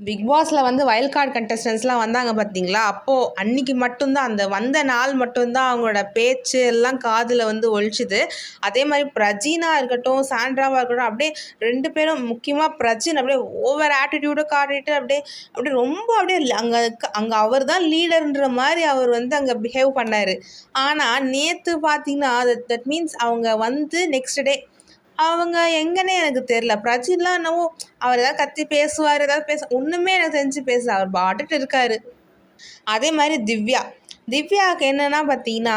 Big பாஸில் வந்து wild card கண்டஸ்டன்ஸ்லாம் வந்தாங்க பார்த்தீங்களா? அப்போது அன்னைக்கு மட்டும்தான் அந்த வந்த நாள் மட்டும்தான் அவங்களோட பேச்சு எல்லாம் காதில் வந்து ஒலிச்சுது. அதே மாதிரி பிரஜினா இருக்கட்டும், சாண்ட்ராவாக இருக்கட்டும், அப்படியே 2 பேரும் முக்கியமாக பிரஜின் அப்படியே ஓவர் ஆட்டிடியூடை காட்டிட்டு அப்படியே அப்படியே ரொம்ப அப்படியே அங்கே அங்கே அவர் தான் லீடர்ன்ற மாதிரி அவர் வந்து அங்கே பிஹேவ் பண்ணார். ஆனால் நேற்று பார்த்தீங்கன்னா தட் மீன்ஸ் அவங்க வந்து நெக்ஸ்ட் டே அவங்க எங்கன்னே எனக்கு தெரில. பிரஜின்லாம் என்னவோ அவர் ஏதாவது கத்தி பேசுவார், ஏதாவது ஒன்றுமே எனக்கு தெரிஞ்சு பேசல. அவர் பாட்டுட்டு இருக்காரு. அதே மாதிரி திவ்யாவுக்கு என்னென்னா பார்த்தீங்கன்னா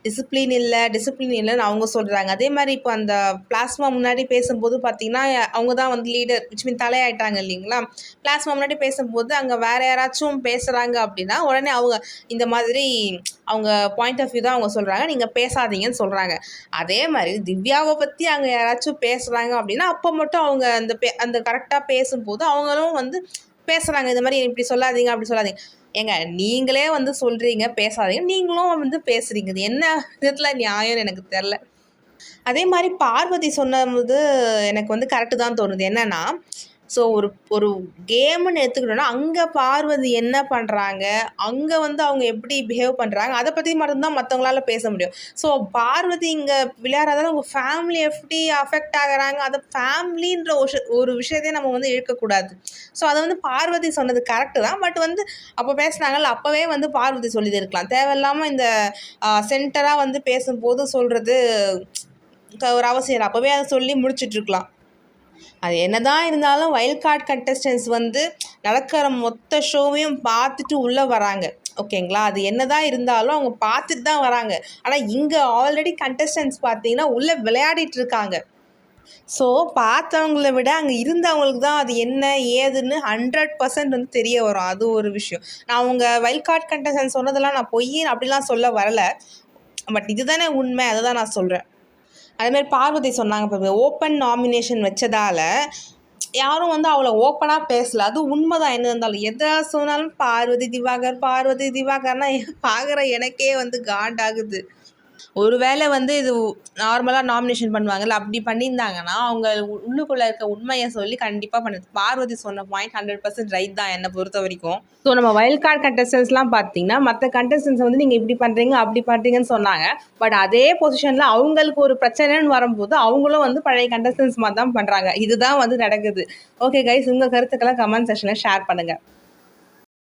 டிசிப்ளின் இல்லைன்னு அவங்க சொல்கிறாங்க. அதே மாதிரி இப்போ அந்த பிளாஸ்மா முன்னாடி பேசும்போது பார்த்தீங்கன்னா அவங்க தான் வந்து லீடர் விச் மீன் தலையாயிட்டாங்க இல்லைங்களா? பிளாஸ்மா முன்னாடி பேசும்போது அங்கே வேறு யாராச்சும் பேசுகிறாங்க அப்படின்னா உடனே அவங்க இந்த மாதிரி அவங்க பாயிண்ட் ஆஃப் வியூ தான் அவங்க சொல்கிறாங்க, நீங்கள் பேசாதீங்கன்னு சொல்கிறாங்க. அதே மாதிரி திவ்யாவை பற்றி அங்கே யாராச்சும் பேசுகிறாங்க அப்படின்னா அப்போ மட்டும் அவங்க அந்த கரெக்டாக பேசும்போது அவங்களும் வந்து பேசுகிறாங்க, இந்த மாதிரி இப்படி சொல்லாதீங்க அப்படி சொல்லாதீங்க. ஏங்க நீங்களே வந்து சொல்கிறீங்க பேசாதீங்க, நீங்களும் வந்து பேசுகிறீங்க, இது என்ன விதத்தில் நியாயம்னு எனக்கு தெரில. அதே மாதிரி பார்வதி சொன்னது எனக்கு வந்து கரெக்டு தான் தோணுது. என்னென்னா ஸோ ஒரு கேம்னு எடுத்துக்கிட்டோன்னா அங்கே பார்வதி என்ன பண்ணுறாங்க, அங்கே வந்து அவங்க எப்படி பிஹேவ் பண்ணுறாங்க, அதை பற்றி மட்டும்தான் மற்றவங்களால பேச முடியும். ஸோ பார்வதி இங்கே விளையாடுறதால உங்கள் ஃபேமிலி எப்படி அஃபெக்ட் ஆகுறாங்க, அதை ஃபேமிலின்ற ஒரு விஷயத்தையும் நம்ம வந்து இழுக்கக்கூடாது. ஸோ அதை வந்து பார்வதி சொன்னது கரெக்டு தான். பட் வந்து அப்போ பேசுனாங்கல்ல, அப்போவே வந்து பார்வதி சொல்லிது இருக்கலாம். தேவையில்லாமல் இந்த சென்டராக வந்து பேசும்போது சொல்கிறது ஒரு அவசியம் இல்லை. அப்போவே அதை சொல்லி முடிச்சிட்ருக்கலாம். அது என்னதான் இருந்தாலும் வைல்ட் கார்டு கண்டஸ்டன்ஸ் வந்து நடக்கிற மொத்த ஷோவையும் பார்த்துட்டு உள்ளே வராங்க, ஓகேங்களா? அது என்னதான் இருந்தாலும் அவங்க பார்த்துட்டு தான் வராங்க. ஆனால் இங்கே ஆல்ரெடி கண்டஸ்டன்ஸ் பார்த்தீங்கன்னா உள்ளே விளையாடிட்டு இருக்காங்க. ஸோ பார்த்தவங்கள விட அங்கே இருந்தவங்களுக்கு தான் அது என்ன ஏதுன்னு 100% வந்து தெரிய வரும். அது ஒரு விஷயம். நான் அவங்க வைல்ட் கார்டு கண்டஸ்டன்ஸ் சொன்னதெல்லாம் நான் பொய் அப்படிலாம் சொல்ல வரலை. பட் இதுதானே உண்மை, அதை தான் நான் சொல்கிறேன். அதேமாதிரி பார்வதி சொன்னாங்க, இப்போ ஓப்பன் நாமினேஷன் வச்சதால் யாரும் வந்து அவ்வளோ ஓப்பனாக பேசலை. அது உண்மை தான். என்ன இருந்தாலும் எதை சொன்னாலும் பார்வதி திவாகர்னா பார்க்குற எனக்கே வந்து காண்டாகுது. ஒருவேளை வந்து இது நார்மலாக நாமினேஷன் பண்ணுவாங்கல்ல, அப்படி பண்ணியிருந்தாங்கன்னா அவங்க உள்ளுக்குள்ளே இருக்க உண்மையை சொல்லி கண்டிப்பாக பண்ணுது. பார்வதி சொன்ன பாயிண்ட் 100% ரைட் தான் என்னை பொறுத்த வரைக்கும். ஸோ நம்ம வைல்ட் கார்டு கண்டஸ்டன்ஸ்லாம் பார்த்தீங்கன்னா மற்ற கண்டஸ்டன்ஸ் வந்து நீங்கள் இப்படி பண்ணுறீங்க அப்படி பண்ணுறீங்கன்னு சொன்னாங்க. பட் அதே பொசிஷனில் அவங்களுக்கு ஒரு பிரச்சனைன்னு வரும்போது அவங்களும் வந்து பழைய கண்டஸ்டன்ஸ் மாதிரி தான் பண்ணுறாங்க. இதுதான் வந்து நடக்குது. ஓகே கைஸ், உங்கள் கருத்துக்களை கமெண்ட் செக்ஷனில் ஷேர் பண்ணுங்கள்.